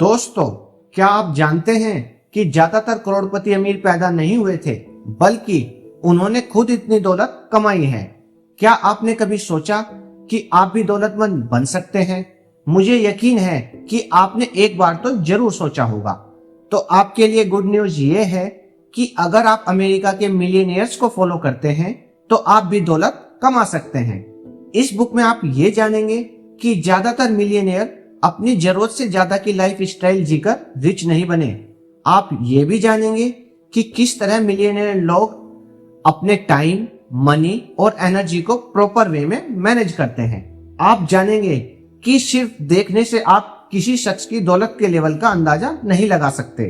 दोस्तों, क्या आप जानते हैं कि ज्यादातर करोड़पति अमीर पैदा नहीं हुए थे, बल्कि उन्होंने खुद इतनी दौलत कमाई है। क्या आपने कभी सोचा कि आप भी दौलतमंद बन सकते हैं? मुझे यकीन है कि आपने एक बार तो जरूर सोचा होगा। तो आपके लिए गुड न्यूज ये है कि अगर आप अमेरिका के मिलियनियर्स को फॉलो करते हैं तो आप भी दौलत कमा सकते हैं। इस बुक में आप ये जानेंगे कि ज्यादातर मिलियनियर अपनी जरूरत से ज्यादा की लाइफ स्टाइल जीकर रिच नहीं बने। आप ये भी जानेंगे कि किस तरह मिलियनियर लोग अपने टाइम, मनी और एनर्जी को प्रॉपर वे में मैनेज करते हैं। आप जानेंगे कि सिर्फ देखने से आप किसी शख्स की दौलत के लेवल का अंदाजा नहीं लगा सकते।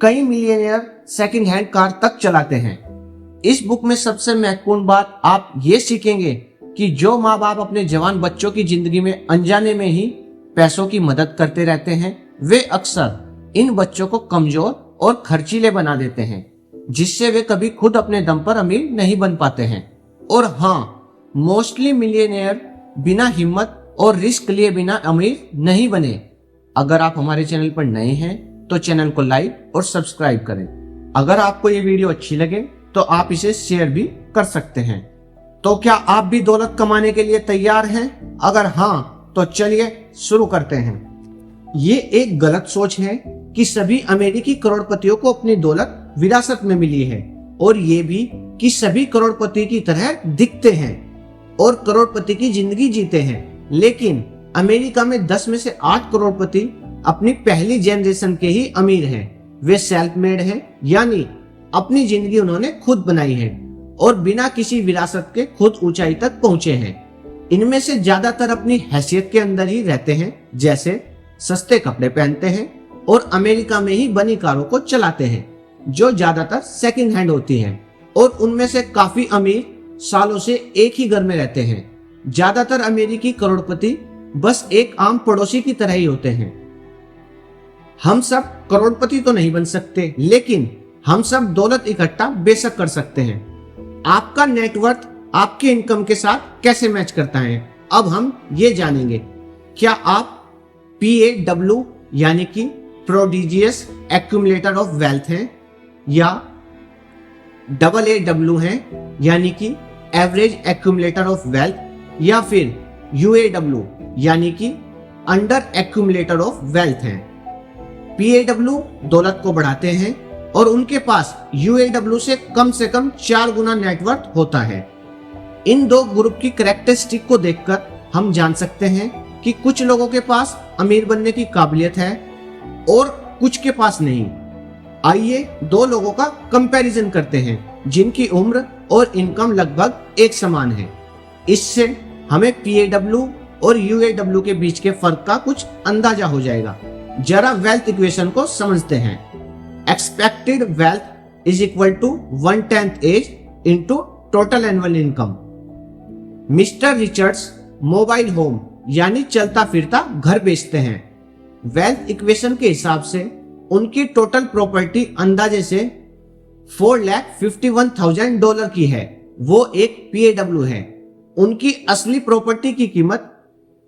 कई मिलियनियर सेकंड हैंड कार तक चलाते हैं। इस बुक में सबसे महत्वपूर्ण बात आप ये सीखेंगे कि जो माँ बाप अपने जवान बच्चों की जिंदगी में अनजाने में ही पैसों की मदद करते रहते हैं, वे अक्सर इन बच्चों को कमजोर और खर्चीले बना देते हैं, जिससे वे कभी खुद अपने दम पर अमीर नहीं बन पाते हैं। और हाँ, मोस्टली मिलियनियर बिना हिम्मत और रिस्क लिए बिना अमीर नहीं बने। अगर आप हमारे चैनल पर नए हैं तो चैनल को लाइक और सब्सक्राइब करें। अगर आपको ये वीडियो अच्छी लगे तो आप इसे शेयर भी कर सकते हैं। तो क्या आप भी दौलत कमाने के लिए तैयार हैं? अगर हाँ तो चलिए शुरू करते हैं। ये एक गलत सोच है कि सभी अमेरिकी करोड़पतियों को अपनी दौलत विरासत में मिली है, और ये भी कि सभी करोड़पति की तरह दिखते हैं और करोड़पति की जिंदगी जीते हैं। लेकिन अमेरिका में 10 में से 8 करोड़पति अपनी पहली जनरेशन के ही अमीर हैं। वे सेल्फ मेड हैं, यानी अपनी जिंदगी उन्होंने खुद बनाई है और बिना किसी विरासत के खुद ऊंचाई तक पहुंचे हैं। इनमें से ज्यादातर अपनी हैसियत के अंदर ही रहते हैं, जैसे सस्ते कपड़े पहनते हैं और अमेरिका में ही बनी कारों को चलाते हैं, जो ज्यादातर सेकंड हैंड होती हैं। और उनमें से काफी अमीर सालों से एक ही घर में रहते हैं। ज्यादातर अमेरिकी करोड़पति बस एक आम पड़ोसी की तरह ही होते हैं। हम सब करोड़पति तो नहीं बन सकते, लेकिन हम सब दौलत इकट्ठा बेशक कर सकते हैं। आपका नेटवर्थ आपके इनकम के साथ कैसे मैच करता है, अब हम ये जानेंगे। क्या आप PAW यानी कि प्रोडिजियस एक्यूमुलेटर ऑफ वेल्थ हैं, या AAW हैं यानी कि एवरेज एक्यूमुलेटर ऑफ वेल्थ, या फिर UAW यानी कि अंडर एक्यूमुलेटर ऑफ वेल्थ हैं। PAW दौलत को बढ़ाते हैं और उनके पास UAW से कम 4 गुना नेटवर्थ होता है। इन दो ग्रुप की कैरेक्टरिस्टिक को देखकर हम जान सकते हैं कि कुछ लोगों के पास अमीर बनने की काबिलियत है और कुछ के पास नहीं। आइए दो लोगों का कंपैरिजन करते हैं जिनकी उम्र और इनकम लगभग एक समान है। इससे हमें PAW और UAW के बीच के फर्क का कुछ अंदाजा हो जाएगा। जरा वेल्थ इक्वेशन को समझते हैं। Expected wealth is equal to 1/10 as into total annual income. Mister Richards mobile home यानी चलता फिरता घर बेचते हैं। वेल्थ इक्वेशन के हिसाब से उनकी टोटल प्रॉपर्टी अंदाजे से $451,000 की है। वो एक PAW है। उनकी असली प्रॉपर्टी की कीमत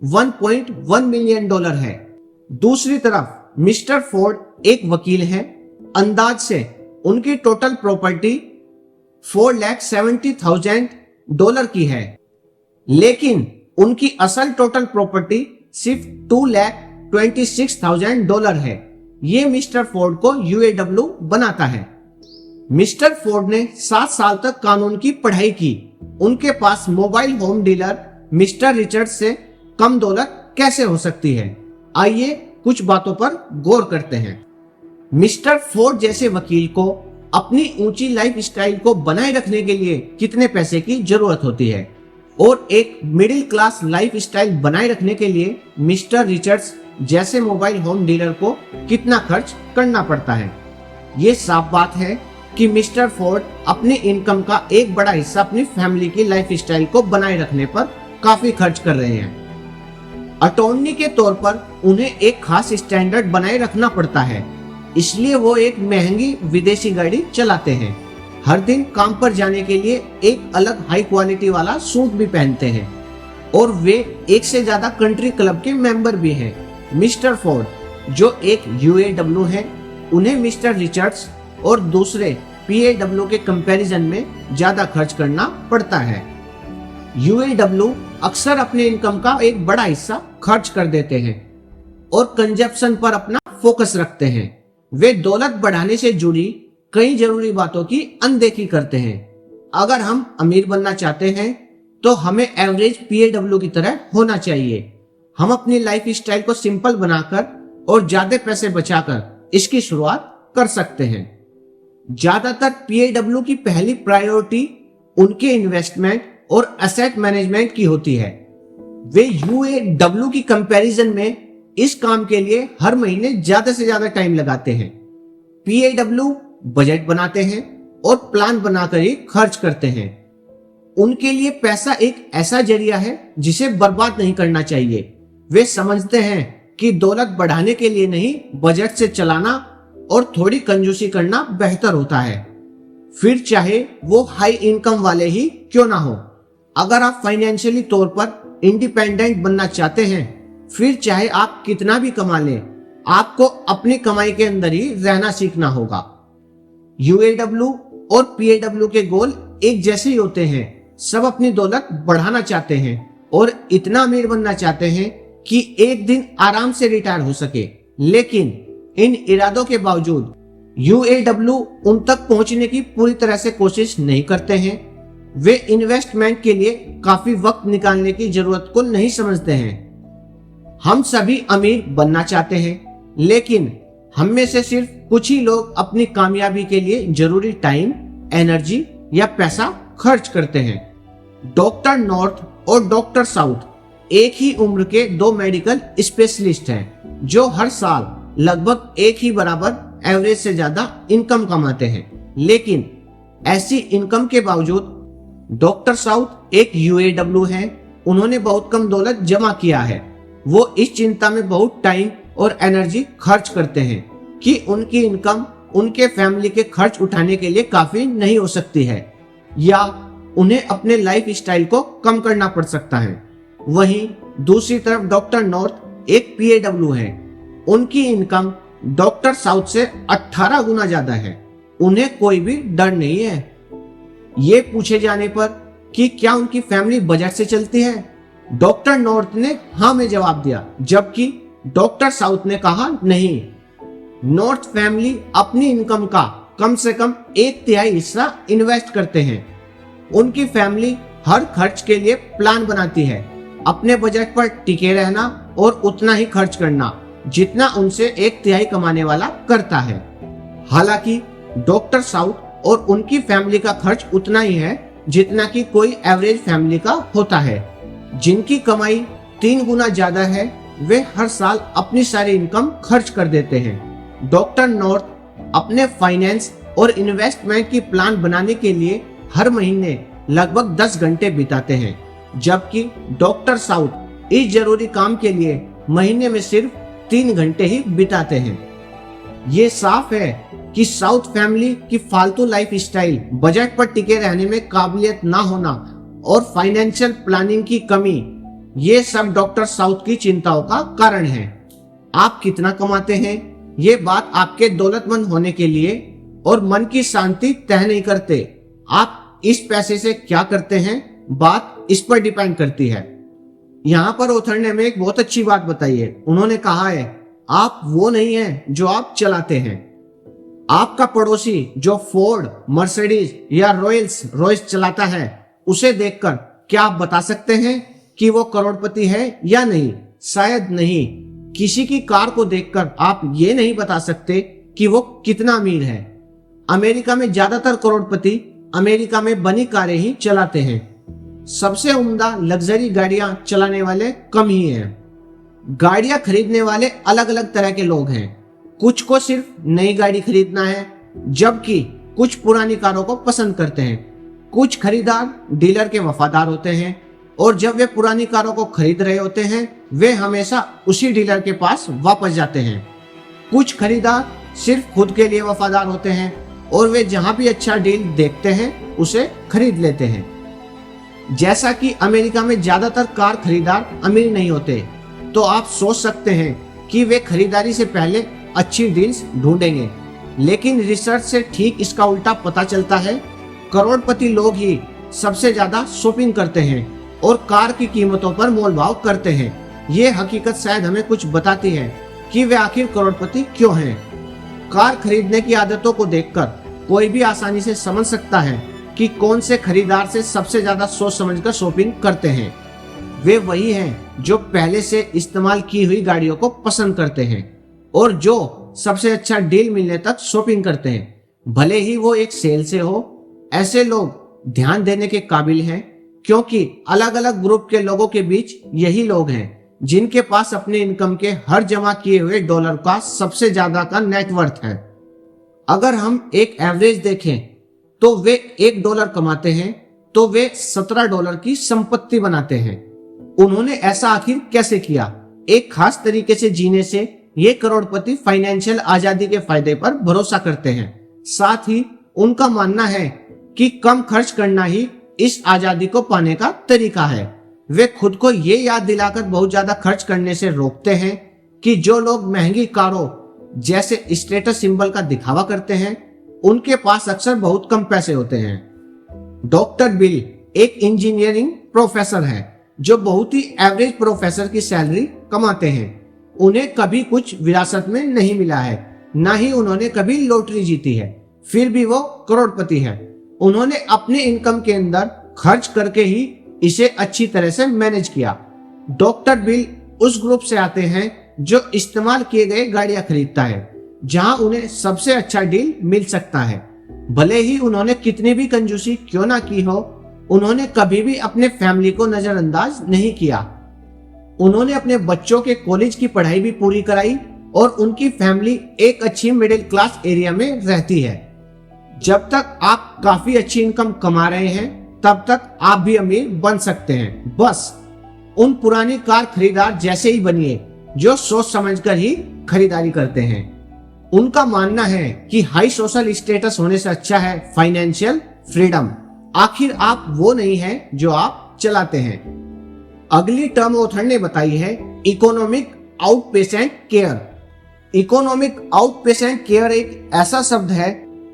$1.1 मिलियन है। दूसरी तरफ मिस्टर फोर्ड एक वकील हैं। अंदाज से उनकी टोटल प्रॉपर्टी $470,000 की है, लेकिन उनकी असल टोटल प्रॉपर्टी सिर्फ $226,000 है। ये मिस्टर फोर्ड को UAW बनाता है। मिस्टर फोर्ड ने 7 साल तक कानून की पढ़ाई की। उनके पास mobile home dealer mister Richard से कम दौलत कैसे हो सकती है? आइए कुछ बातों पर गौर करते हैं। मिस्टर फोर्ड जैसे वकील को अपनी ऊंची लाइफ स्टाइल को बनाए रखने के लिए कितने पैसे की जरूरत होती है, और एक मिडिल क्लास लाइफ स्टाइल बनाए रखने के लिए मिस्टर रिचर्ड्स जैसे मोबाइल होम डीलर को कितना खर्च करना पड़ता है। ये साफ बात है कि मिस्टर फोर्ड अपनी इनकम का एक बड़ा हिस्सा अपनी फैमिली की लाइफ स्टाइल को बनाए रखने पर काफी खर्च कर रहे हैं। अटॉर्नी के तौर पर उन्हें एक खास स्टैंडर्ड बनाए रखना पड़ता है, इसलिए वो एक महंगी विदेशी गाड़ी चलाते हैं। हर दिन काम पर जाने के लिए एक अलग हाई क्वालिटी वाला सूट भी पहनते हैं, और वे एक से ज्यादा कंट्री क्लब के मेंबर भी हैं। मिस्टर फोर्ड जो एक यूएडब्ल्यू है, उन्हें मिस्टर रिचर्ड्स और दूसरे पीएडब्ल्यू के कंपैरिजन में ज्यादा खर्च करना पड़ता है। यूएडब्ल्यू अक्सर अपने इनकम का एक बड़ा हिस्सा खर्च कर देते हैं और कंजप्शन पर अपना फोकस रखते हैं। वे दौलत बढ़ाने से जुड़ी कई जरूरी बातों की अनदेखी करते हैं। अगर हम अमीर बनना चाहते हैं तो हमें एवरेज पीएडब्ल्यू की तरह होना चाहिए। हम अपनी लाइफ स्टाइल को सिंपल बनाकर और ज्यादा पैसे बचाकर इसकी शुरुआत कर सकते हैं। ज्यादातर पीएडब्ल्यू की पहली प्रायोरिटी उनके इन्वेस्टमेंट और एसेट मैनेजमेंट की होती है। वे यूएडब्ल्यू की कंपैरिजन में इस काम के लिए हर महीने ज्यादा से ज्यादा टाइम लगाते हैं। पीएडब्ल्यू बजट बनाते हैं और प्लान बनाकर ही खर्च करते हैं। उनके लिए पैसा एक ऐसा जरिया है जिसे बर्बाद नहीं करना चाहिए। वे समझते हैं कि दौलत बढ़ाने के लिए नहीं, बजट से चलाना और थोड़ी कंजूसी करना बेहतर होता है, फिर चाहे वो हाई इनकम वाले ही क्यों ना हो। अगर आप फाइनेंशियली तौर पर इंडिपेंडेंट बनना चाहते हैं, फिर चाहे आप कितना भी कमा लें, आपको अपनी कमाई के अंदर ही रहना सीखना होगा। यूएडब्ल्यू और पीएडब्ल्यू के गोल एक जैसे ही होते हैं। सब अपनी दौलत बढ़ाना चाहते हैं और इतना अमीर बनना चाहते हैं कि एक दिन आराम से रिटायर हो सके। लेकिन इन इरादों के बावजूद यूएडब्ल्यू उन तक पहुंचने की पूरी तरह से कोशिश नहीं करते हैं। वे इन्वेस्टमेंट के लिए काफी वक्त निकालने की जरूरत को नहीं समझते हैं। हम सभी अमीर बनना चाहते हैं, लेकिन हम में से सिर्फ कुछ ही लोग अपनी कामयाबी के लिए जरूरी टाइम, एनर्जी या पैसा खर्च करते हैं। डॉक्टर नॉर्थ और डॉक्टर साउथ एक ही उम्र के दो मेडिकल स्पेशलिस्ट हैं जो हर साल लगभग एक ही बराबर एवरेज से ज्यादा इनकम कमाते हैं। लेकिन ऐसी इनकम के बावजूद डॉक्टर साउथ एक यूएडब्ल्यू है। उन्होंने बहुत कम दौलत जमा किया है। वो इस चिंता में बहुत टाइम और एनर्जी खर्च करते हैं कि उनकी इनकम उनके फैमिली के खर्च उठाने के लिए काफी नहीं हो सकती है या उन्हें अपने लाइफ स्टाइल को कम करना पड़ सकता है। वहीं दूसरी तरफ डॉक्टर नॉर्थ एक पीएडब्ल्यू है। उनकी इनकम डॉक्टर साउथ से 18 गुना ज्यादा है। उन्हें कोई भी डर नहीं है। ये पूछे जाने पर कि क्या उनकी फैमिली बजट से चलती है, डॉक्टर नॉर्थ ने हाँ में जवाब दिया, जबकि डॉक्टर साउथ ने कहा नहीं। नॉर्थ फैमिली अपनी इनकम का कम से कम 1/3 हिस्सा इन्वेस्ट करते हैं। उनकी फैमिली हर खर्च के लिए प्लान बनाती है, अपने बजट पर टिके रहना और उतना ही खर्च करना जितना उनसे 1/3 कमाने वाला करता है। हालांकि डॉक्टर साउथ और उनकी फैमिली का खर्च उतना ही है जितना कि कोई एवरेज फैमिली का होता है। जिनकी कमाई 3 गुना ज्यादा है, वे हर साल अपनी सारी इनकम खर्च कर देते हैं। डॉक्टर नॉर्थ अपने फाइनेंस और इन्वेस्टमेंट की प्लान बनाने के लिए हर महीने लगभग 10 घंटे बिताते हैं, जबकि डॉक्टर साउथ इस जरूरी काम के लिए महीने में सिर्फ 3 घंटे ही बिताते हैं। ये साफ है कि साउथ फैमिली की फालतू लाइफ स्टाइल, बजट पर टिके रहने में काबिलियत ना होना और फाइनेंशियल प्लानिंग की कमी, ये सब डॉक्टर साउथ की चिंताओं का कारण है। आप कितना कमाते हैं, ये बात आपके दौलतमंद होने के लिए और मन की शांति तय नहीं करते। आप इस पैसे से क्या करते हैं, बात इस पर डिपेंड करती है। यहाँ पर ऑथर ने हमें एक बहुत अच्छी बात बताई है। उन्होंने कहा है, आप वो नहीं है जो आप चलाते हैं। आपका पड़ोसी जो फोर्ड, मर्सिडीज या रॉयल्स रॉयस चलाता है, उसे देखकर क्या आप बता सकते हैं कि वो करोड़पति है या नहीं? शायद नहीं। किसी की कार को देखकर आप ये नहीं बता सकते कि वो कितना अमीर है। अमेरिका में ज्यादातर करोड़पति अमेरिका में बनी कारें ही चलाते हैं। सबसे उम्दा लग्जरी गाड़ियां चलाने वाले कम ही हैं। गाड़ियां खरीदने वाले अलग अलग तरह के लोग हैं। कुछ को सिर्फ नई गाड़ी खरीदना है, जबकि कुछ पुरानी कारों को पसंद करते हैं। कुछ खरीदार डीलर के वफादार होते हैं और जब वे पुरानी कारों को खरीद रहे होते हैं, वे हमेशा उसी डीलर के पास वापस जाते हैं। कुछ खरीदार सिर्फ खुद के लिए वफादार होते हैं और वे जहां भी अच्छा डील देखते हैं उसे खरीद लेते हैं। जैसा कि अमेरिका में ज्यादातर कार खरीदार अमीर नहीं होते, तो आप सोच सकते हैं कि वे खरीदारी से पहले अच्छी डील्स ढूंढेंगे, लेकिन रिसर्च से ठीक इसका उल्टा पता चलता है। करोड़पति लोग ही सबसे ज्यादा शॉपिंग करते हैं और कार की कीमतों पर मोलभाव करते हैं। ये हकीकत शायद हमें कुछ बताती है कि वे आखिर करोड़पति क्यों हैं। कार खरीदने की आदतों को देखकर कोई भी आसानी से समझ सकता है कि कौन से खरीदार से सबसे ज्यादा सोच समझकर शॉपिंग करते हैं। वे वही हैं जो पहले से इस्तेमाल की हुई गाड़ियों को पसंद करते हैं और जो सबसे अच्छा डील मिलने तक शॉपिंग करते हैं, भले ही वो एक सेल से हो। ऐसे लोग ध्यान देने के काबिल हैं, क्योंकि अलग अलग ग्रुप के लोगों के बीच यही लोग हैं जिनके पास अपने इनकम के हर जमा किए हुए डॉलर का सबसे ज्यादा का नेटवर्थ है। अगर हम एक एवरेज देखें तो वे $1 कमाते हैं तो वे $17 की संपत्ति बनाते हैं। उन्होंने ऐसा आखिर कैसे किया? एक खास तरीके से जीने से ये करोड़पति फाइनेंशियल आजादी के फायदे पर भरोसा करते हैं। साथ ही उनका मानना है कि कम खर्च करना ही इस आजादी को पाने का तरीका है। वे खुद को ये याद दिलाकर बहुत ज्यादा खर्च करने से रोकते हैं कि जो लोग महंगी कारों जैसे स्टेटस सिंबल का दिखावा करते हैं, उनके पास अक्सर बहुत कम पैसे होते हैं। डॉक्टर बिल एक इंजीनियरिंग प्रोफेसर है जो बहुत ही एवरेज प्रोफेसर की सैलरी कमाते हैं। उन्हें कभी कुछ विरासत में नहीं मिला है, ना ही उन्होंने कभी लॉटरी जीती है, फिर भी वो करोड़पति है। उन्होंने अपने इनकम के अंदर खर्च करके ही इसे अच्छी तरह से मैनेज किया। डॉक्टर बिल उस ग्रुप से आते हैं जो इस्तेमाल किए गए गाड़ियां खरीदता है, जहां उन्हें सबसे अच्छा डील मिल सकता है। भले ही उन्होंने कितनी भी कंजूसी क्यों ना की हो, उन्होंने कभी भी अपने फैमिली को नजरअंदाज नहीं किया। उन्होंने अपने बच्चों के कॉलेज की पढ़ाई भी पूरी कराई और उनकी फैमिली एक अच्छी मिडिल क्लास एरिया में रहती है। जब तक आप काफी अच्छी इनकम कमा रहे हैं, तब तक आप भी अमीर बन सकते हैं। बस उन पुरानी कार खरीदार जैसे ही बनिए जो सोच समझकर ही खरीदारी करते हैं। उनका मानना है कि हाई सोशल स्टेटस होने से अच्छा है फाइनेंशियल फ्रीडम। आखिर आप वो नहीं हैं जो आप चलाते हैं। अगली टर्म ऑथर ने बताई है economic outpatient care. Economic outpatient care एक ऐसा शब्द है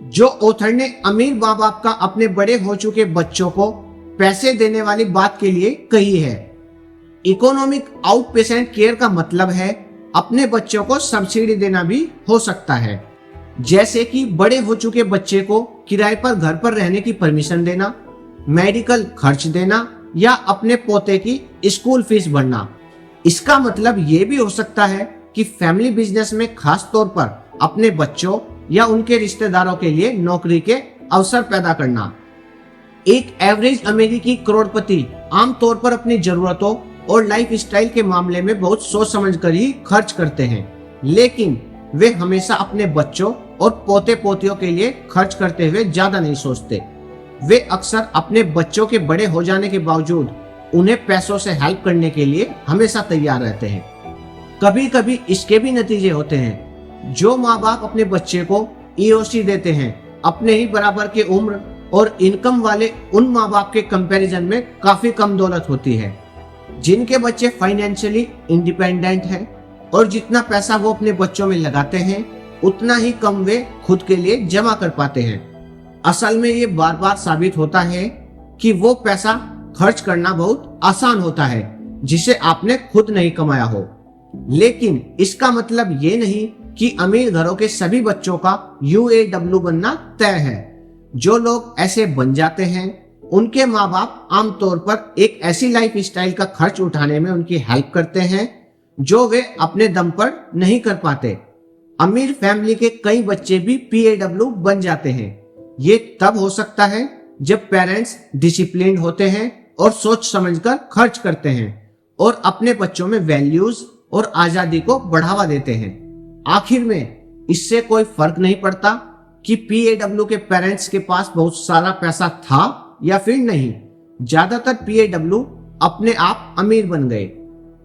जो ऑथर ने अमीर माँ बाप का अपने बड़े हो चुके बच्चों को पैसे देने वाली बात के लिए कही है। इकोनॉमिक आउटपेशेंट केयर का मतलब है अपने बच्चों को सब्सिडी देना भी हो सकता है, जैसे कि बड़े हो चुके बच्चे को किराए पर घर पर रहने की परमिशन देना, मेडिकल खर्च देना या अपने पोते की स्कूल फीस भरना। इसका मतलब ये भी हो सकता है कि फैमिली बिजनेस में खास तौर पर अपने बच्चों या उनके रिश्तेदारों के लिए नौकरी के अवसर पैदा करना। एक एवरेज अमेरिकी करोड़पति आमतौर पर अपनी जरूरतों और लाइफ स्टाइल के मामले में बहुत सोच समझकर ही खर्च करते हैं, लेकिन वे हमेशा अपने बच्चों और पोते पोतियों के लिए खर्च करते हुए ज्यादा नहीं सोचते। वे अक्सर अपने बच्चों के बड़े हो जाने के बावजूद उन्हें पैसों से हेल्प करने के लिए हमेशा तैयार रहते हैं। कभी कभी इसके भी नतीजे होते हैं। जो माँ बाप अपने बच्चे को ईओसी देते हैं, अपने ही बराबर के उम्र और इनकम वाले उन माँ बाप के कंपैरिजन में काफी कम दौलत होती है, जिनके बच्चे फाइनेंशियली इंडिपेंडेंट हैं और जितना पैसा वो अपने बच्चों में लगाते हैं उतना ही कम वे खुद के लिए जमा कर पाते हैं। असल में ये बार बार साबित होता है कि वो पैसा खर्च करना बहुत आसान होता है जिसे आपने खुद नहीं कमाया हो। लेकिन इसका मतलब ये नहीं कि अमीर घरों के सभी बच्चों का UAW बनना तय है। जो लोग ऐसे बन जाते हैं उनके माँ बाप आमतौर पर एक ऐसी लाइफ स्टाइल का खर्च उठाने में उनकी हेल्प करते हैं जो वे अपने दम पर नहीं कर पाते। अमीर फैमिली के कई बच्चे भी PAW बन जाते हैं। ये तब हो सकता है जब पेरेंट्स डिसिप्लिन्ड होते हैं और सोच समझकर खर्च करते हैं और अपने बच्चों में वैल्यूज और आजादी को बढ़ावा देते हैं। आखिर में इससे कोई फर्क नहीं पड़ता कि PAW के पेरेंट्स के पास बहुत सारा पैसा था या फिर नहीं। ज्यादातर PAW अपने आप अमीर बन गए।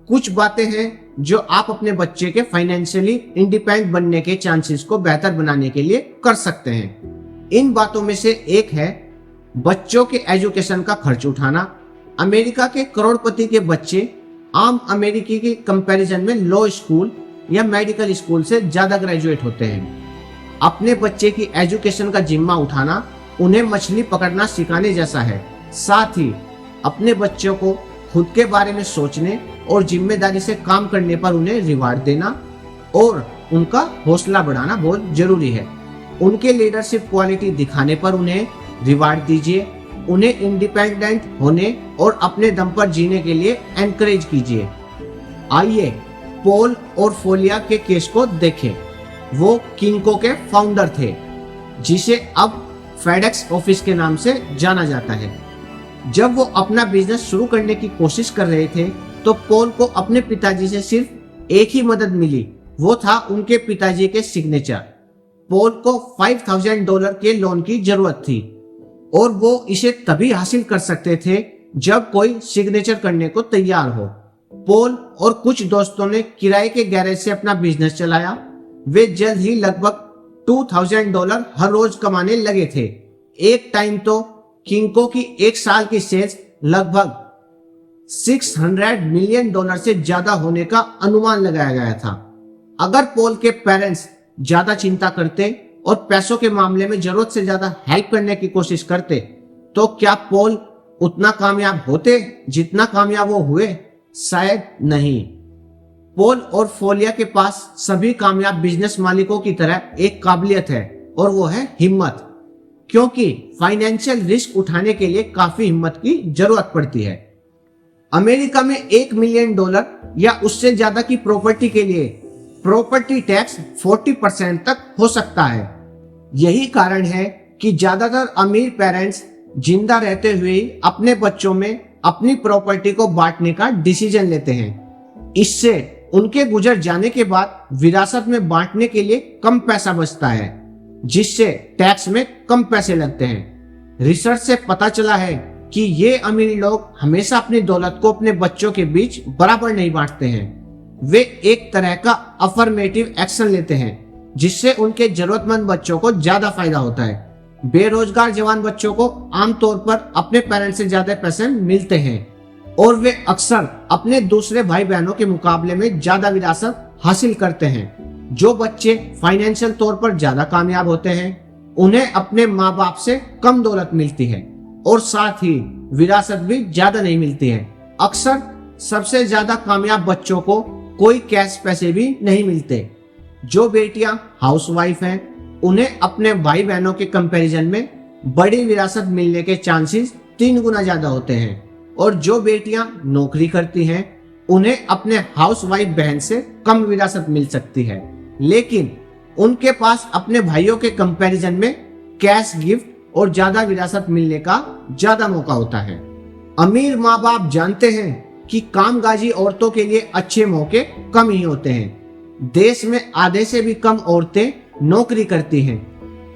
कुछ बातें हैं जो आप अपने बच्चे के फाइनेंशियली इंडिपेंडेंट बनने के चांसेस को बेहतर बनाने के लिए कर सकते हैं। इन बातों में से एक है बच्चों के एजुकेशन का खर्च उठाना। अमेरिका के करोड़पति के बच्चे आम अमेरिकी के कंपैरिजन में लो स्कूल या मेडिकल स्कूल से ज्यादा ग्रेजुएट होते हैं। अपने बच्चे की एजुकेशन का जिम्मा उठाना उन्हें मछली पकड़ना सिखाने जैसा है। साथ ही अपने बच्चों को खुद के बारे में सोचने और जिम्मेदारी से काम करने पर उन्हें रिवार्ड देना और उनका हौसला बढ़ाना बहुत जरूरी है। उनके लीडरशिप क्वालिटी दिखाने पर उन्हें रिवार्ड दीजिए। उन्हें इंडिपेंडेंट होने और अपने दम पर जीने के लिए एनकरेज कीजिए। आइए पॉल और फोलिया के केस को देखें। वो किंको के फाउंडर थे, जिसे अब फेडेक्स ऑफिस के नाम से जाना जाता है। जब वो अपना बिजनेस शुरू करने की कोशिश कर रहे थे तो पॉल को अपने पिताजी से सिर्फ एक ही मदद मिली, वो था उनके पिताजी के सिग्नेचर। पॉल को $5,000 के लोन की जरूरत थी और वो इसे तभी हासिल कर सकते थे जब कोई सिग्नेचर करने को तैयार हो। पॉल और कुछ दोस्तों ने किराए के गैरेज से अपना बिजनेस चलाया। वे जल्द ही लगभग $2,000 हर रोज कमाने लगे थे। एक टाइम तो किंको की एक साल की सेल्स लगभग $600 मिलियन से ज्यादा होने का अनुमान लगाया गया था। अगर पॉल के पेरेंट्स ज्यादा चिंता करते और पैसों के मामले में जरूरत से ज्यादा हेल्प करने की कोशिश करते तो क्या पॉल उतना कामयाब होते जितना कामयाब वो हुए? शायद नहीं। पॉल और फोलिया के पास सभी कामयाब बिजनेस मालिकों की तरह एक काबिलियत है और वो है हिम्मत, क्योंकि फाइनेंशियल रिस्क उठाने के लिए काफी हिम्मत की जरूरत पड़ती है। अमेरिका में $1 मिलियन या उससे ज्यादा की प्रॉपर्टी के लिए प्रॉपर्टी टैक्स 40% तक हो सकता है। यही कारण है कि ज्यादातर अमीर पेरेंट्स जिंदा रहते हुए अपने बच्चों में अपनी प्रॉपर्टी को बांटने का डिसीजन लेते हैं। इससे उनके गुजर जाने के बाद विरासत में बांटने के लिए कम पैसा बचता है, जिससे टैक्स में कम पैसे लगते हैं। रिसर्च से पता चला है कि ये अमीर लोग हमेशा अपनी दौलत को अपने बच्चों के बीच बराबर नहीं बांटते हैं। वे एक तरह का अफर्मेटिव एक्शन लेते हैं, जिससे उनके जरूरतमंद बच्चों को ज्यादा फायदा होता है। बेरोजगार जवान बच्चों को आमतौर पर अपने पेरेंट्स से ज्यादा पैसे मिलते हैं और वे अक्सर अपने दूसरे भाई बहनों के मुकाबले में ज्यादा विरासत हासिल करते हैं। जो बच्चे फाइनेंशियल तौर पर ज्यादा कामयाब होते हैं उन्हें अपने माँ बाप से कम दौलत मिलती है और साथ ही विरासत भी ज्यादा नहीं मिलती है। अक्सर सबसे ज्यादा कामयाब बच्चों को कोई कैश पैसे भी नहीं मिलते। जो बेटियां हाउसवाइफ हैं उन्हें अपने भाई बहनों के कंपैरिजन में बड़ी विरासत मिलने के चांसेस 3 गुना ज्यादा होते हैं और जो बेटियां नौकरी करती हैं उन्हें अपने हाउसवाइफ बहन से कम विरासत मिल सकती है, लेकिन उनके पास अपने भाइयों के कंपैरिजन में कैश गिफ्ट और ज्यादा विरासत मिलने का ज्यादा मौका होता है। अमीर माँ बाप जानते हैं कि कामकाजी औरतों के लिए अच्छे मौके कम ही होते हैं। देश में आधे से भी कम औरतें नौकरी करती हैं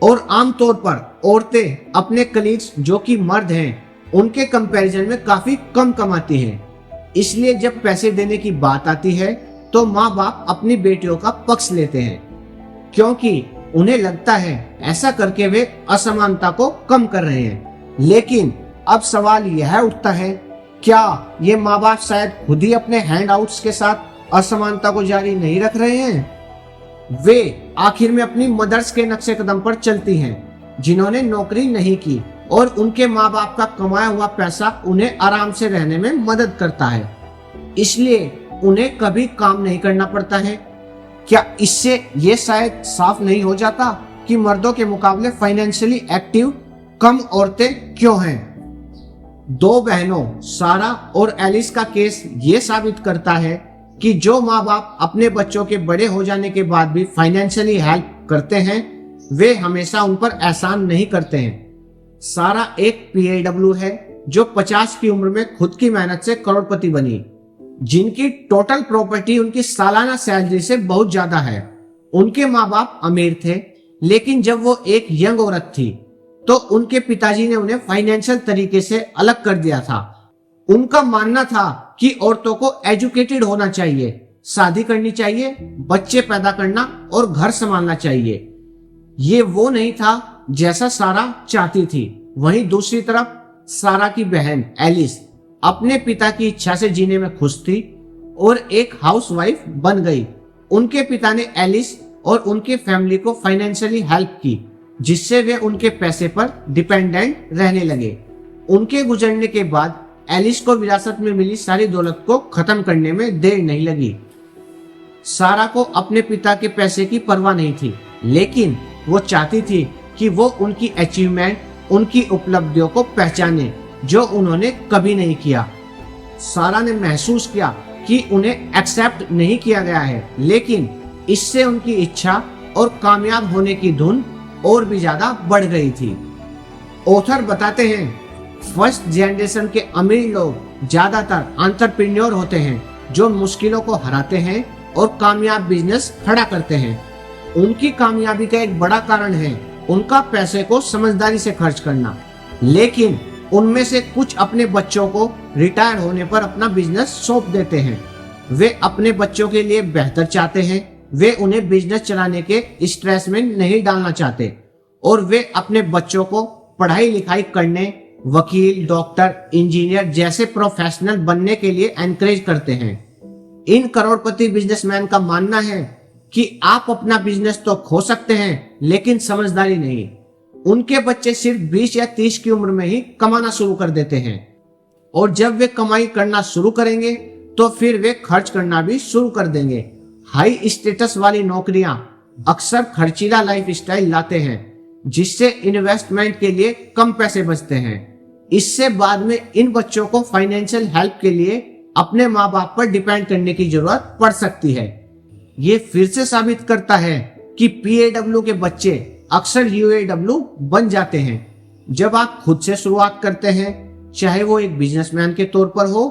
और आमतौर पर औरतें अपने कलीग्स जो कि मर्द हैं उनके कंपैरिजन में काफी कम कमाती हैं। इसलिए जब पैसे देने की बात आती है तो माँ बाप अपनी बेटियों का पक्ष लेते हैं, क्योंकि उन्हें लगता है ऐसा करके वे असमानता को कम कर रहे हैं। लेकिन अब सवाल यह उठता है, क्या ये माँ बाप शायद खुद ही अपने हैंडआउट्स के साथ असमानता को जारी नहीं रख रहे हैं? वे आखिर में अपनी मदर्स के नक्शे कदम पर चलती हैं, जिन्होंने नौकरी नहीं की और उनके माँ बाप का कमाया हुआ पैसा उन्हें आराम से रहने में मदद करता है, इसलिए उन्हें कभी काम नहीं करना पड़ता है। क्या इससे ये शायद साफ नहीं हो जाता कि मर्दों के मुकाबले फाइनेंशियली एक्टिव कम औरतें क्यों हैं? 2 बहनों सारा और एलिस का केस ये साबित करता है कि जो माँ बाप अपने बच्चों के बड़े हो जाने के बाद भी फाइनेंशियली हेल्प करते हैं वे हमेशा उन पर एहसान नहीं करते हैं। सारा एक PAW है जो 50 की उम्र में खुद की मेहनत से करोड़पति बनी, जिनकी टोटल प्रॉपर्टी उनकी सालाना सैलरी से बहुत ज्यादा है। उनके माँ बाप अमीर थे, लेकिन जब वो एक यंग औरत थी तो उनके पिताजी ने उन्हें फाइनेंशियल तरीके से अलग कर दिया था। उनका मानना था कि औरतों को एजुकेटेड होना चाहिए, शादी करनी चाहिए, बच्चे पैदा करना और घर संभालना चाहिए। ये वो नहीं था जैसा सारा चाहती थी। वहीं दूसरी तरफ सारा की बहन एलिस अपने पिता की इच्छा से जीने में खुश थी और एक हाउसवाइफ बन गई। उनके पिता ने एलिस और उनके फैमिली को फाइनेंशियली हेल्प की, जिससे वे उनके पैसे पर डिपेंडेंट रहने लगे। उनके गुजरने के बाद एलिस को विरासत में मिली सारी दौलत को खत्म करने में देर नहीं लगी। सारा को अपने पिता के पैसे की परवाह नहीं थी, लेकिन वो चाहती थी कि वो उनकी अचीवमेंट, उनकी उपलब्धियों को पहचाने जो उन्होंने कभी नहीं किया। सारा ने महसूस किया कि उन्हें एक्सेप्ट नहीं किया गया है, लेकिन इससे उनकी इच्छा और कामयाब होने की धुन और भी ज्यादा बढ़ गई थी। ऑथर बताते हैं, फर्स्ट जनरेशन के अमीर लोग ज्यादातर एंटरप्रेन्योर होते हैं जो मुश्किलों को हराते हैं और कामयाब बिजनेस खड़ा करते हैं। उनकी कामयाबी का एक बड़ा कारण है उनका पैसे को समझदारी से खर्च करना, लेकिन उनमें से कुछ अपने बच्चों को रिटायर होने पर अपना बिजनेस सौंप देते हैं। वे अपने बच्चों के लिए बेहतर चाहते हैं, वे उन्हें बिजनेस चलाने के स्ट्रेस में नहीं डालना चाहते और वे अपने बच्चों को पढ़ाई लिखाई करने, वकील, डॉक्टर, इंजीनियर जैसे प्रोफेशनल बनने के लिए एनकरेज करते हैं। इन करोड़पति बिजनेसमैन का मानना है कि आप अपना बिजनेस तो खो सकते हैं, लेकिन समझदारी नहीं। उनके बच्चे सिर्फ 20 या 30 की उम्र में ही कमाना शुरू कर देते हैं और जब वे कमाई करना शुरू करेंगे तो फिर वे खर्च करना भी शुरू कर देंगे। हाई स्टेटस वाली नौकरियां अक्सर खर्चीला लाइफ स्टाइल लाते हैं, जिससे इन्वेस्टमेंट के लिए कम पैसे बचते हैं। इससे बाद में इन बच्चों को फाइनेंशियल हेल्प के लिए अपने माँ बाप पर डिपेंड करने की जरूरत पड़ सकती है। ये फिर से साबित करता है कि PAW के बच्चे अक्सर UAW बन जाते हैं। जब आप खुद से शुरुआत करते हैं, चाहे वो एक बिजनेसमैन के तौर पर हो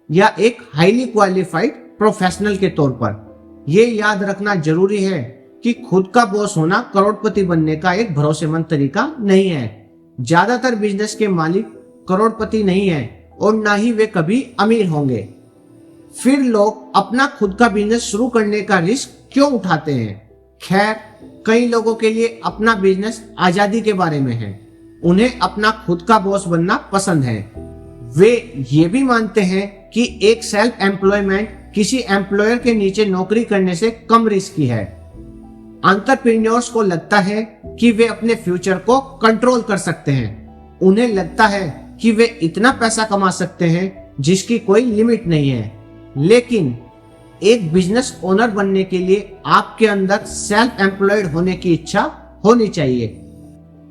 या एक हाईली क्वालिफाइड प्रोफेशनल के तौर पर, ये याद रखना जरूरी है कि खुद का बॉस होना करोड़पति बनने का एक भरोसेमंद तरीका नहीं है। ज्यादातर बिजनेस के मालिक करोड़पति नहीं है और ना ही वे कभी अमीर होंगे। फिर लोग अपना खुद का बिजनेस शुरू करने का रिस्क क्यों उठाते हैं? खैर, कई लोगों के लिए अपना बिजनेस आजादी के बारे में है। उन्हें अपना खुद का बॉस बनना पसंद है। वे ये भी मानते हैं कि एक सेल्फ एम्प्लॉयमेंट किसी एम्प्लॉयर के नीचे नौकरी करने से कम रिस्की है। एंटरप्रेन्योर्स को लगता है कि वे अपने फ्यूचर को कंट्रोल कर सकते हैं। उन्हें लगता है कि वे इतना पैसा कमा सकते हैं जिसकी कोई लिमिट नहीं है। लेकिन एक बिजनेस ओनर बनने के लिए आपके अंदर सेल्फ एम्प्लॉयड होने की इच्छा होनी चाहिए।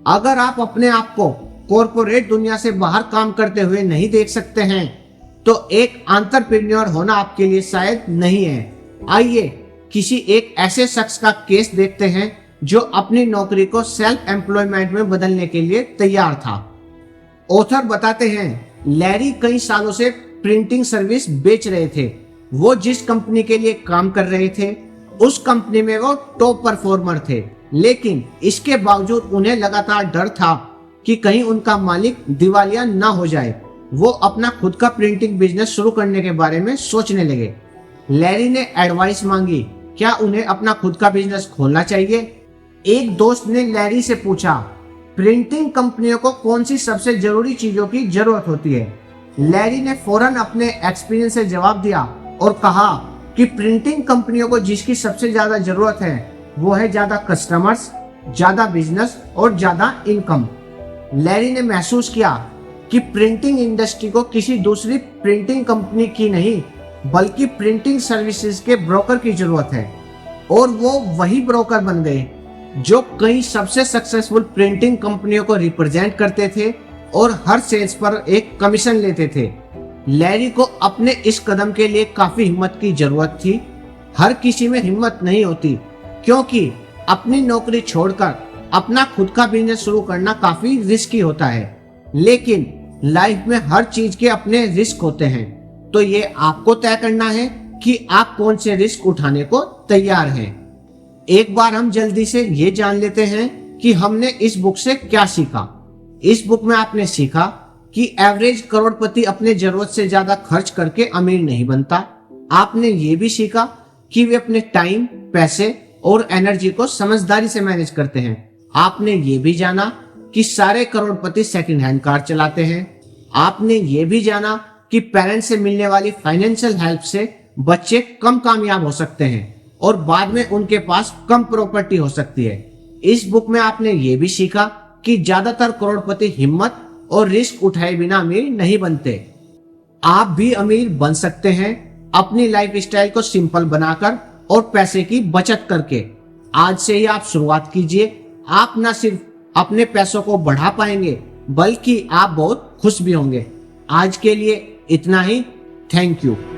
अगर आप अपने आप को कॉर्पोरेट दुनिया से बाहर काम करते हुए नहीं देख सकते हैं, तो एक एंटरप्रेन्योर होना आपके लिए शायद नहीं है। आइए किसी एक ऐसे शख्स का केस देखते हैं जो अपनी नौकरी को सेल्फ एम्प्लॉयमेंट में बदलने के लिए तैयार था। ऑथर बताते हैं, लैरी कई सालों से प्रिंटिंग सर्विस बेच रहे थे। वो जिस कंपनी के लिए काम कर रहे थे, उस कंपनी में वो टॉप परफॉर्मर थे, लेकिन इसके बावजूद उन्हें लगातार डर था कि कहीं उनका मालिक दिवालिया ना हो जाए। वो अपना खुद का प्रिंटिंग बिजनेस शुरू करने के बारे में सोचने लगे। लैरी ने एडवाइस मांगी, क्या उन्हें अपना खुद का बिजनेस खोलना चाहिए? एक दोस्त ने लैरी से पूछा, प्रिंटिंग कंपनियों को कौन सी सबसे जरूरी चीजों की जरूरत होती है? लैरी ने फौरन अपने एक्सपीरियंस से जवाब दिया और कहा कि प्रिंटिंग कंपनियों को जिसकी सबसे ज्यादा जरूरत है वो है ज्यादा कस्टमर्स, ज्यादा बिजनेस और ज्यादा इनकम। लैरी ने महसूस किया कि प्रिंटिंग इंडस्ट्री को किसी दूसरी प्रिंटिंग कंपनी की नहीं बल्कि प्रिंटिंग सर्विसेज के ब्रोकर की जरूरत है, और वो वही ब्रोकर बन गए जो कई सबसे सक्सेसफुल प्रिंटिंग कंपनियों को रिप्रेजेंट करते थे और हर सेल्स पर एक कमीशन लेते थे। लैरी को अपने इस कदम के लिए काफी हिम्मत की जरूरत थी। हर किसी में हिम्मत नहीं होती, क्योंकि अपनी नौकरी छोड़कर अपना खुद का बिजनेस शुरू करना काफी रिस्की होता है। लेकिन लाइफ में हर चीज के अपने रिस्क होते हैं, तो ये आपको तय करना है कि आप कौन से रिस्क उठाने को तैयार हैं। एक बार हम जल्दी से ये जान लेते हैं कि हमने इस बुक से क्या सीखा। इस बुक में आपने सीखा कि एवरेज करोड़पति अपने जरूरत से ज्यादा खर्च करके अमीर नहीं बनता। आपने ये भी सीखा कि वे अपने टाइम, पैसे और एनर्जी को समझदारी से मैनेज करते हैं। आपने ये भी जाना कि सारे करोड़पति सेकंड हैंड कार चलाते हैं। आपने ये भी जाना कि पेरेंट्स से मिलने वाली फाइनेंशियल हेल्प से बच्चे कम कामयाब हो सकते हैं और बाद में उनके पास कम प्रॉपर्टी हो सकती है। इस बुक में आपने ये भी सीखा कि ज्यादातर करोड़पति हिम्मत और रिस्क उठाए बिना अमीर नहीं बनते। आप भी अमीर बन सकते हैं अपनी लाइफ स्टाइल को सिंपल बनाकर और पैसे की बचत करके। आज से ही आप शुरुआत कीजिए। आप न सिर्फ अपने पैसों को बढ़ा पाएंगे बल्कि आप बहुत खुश भी होंगे। आज के लिए इतना ही। Thank you.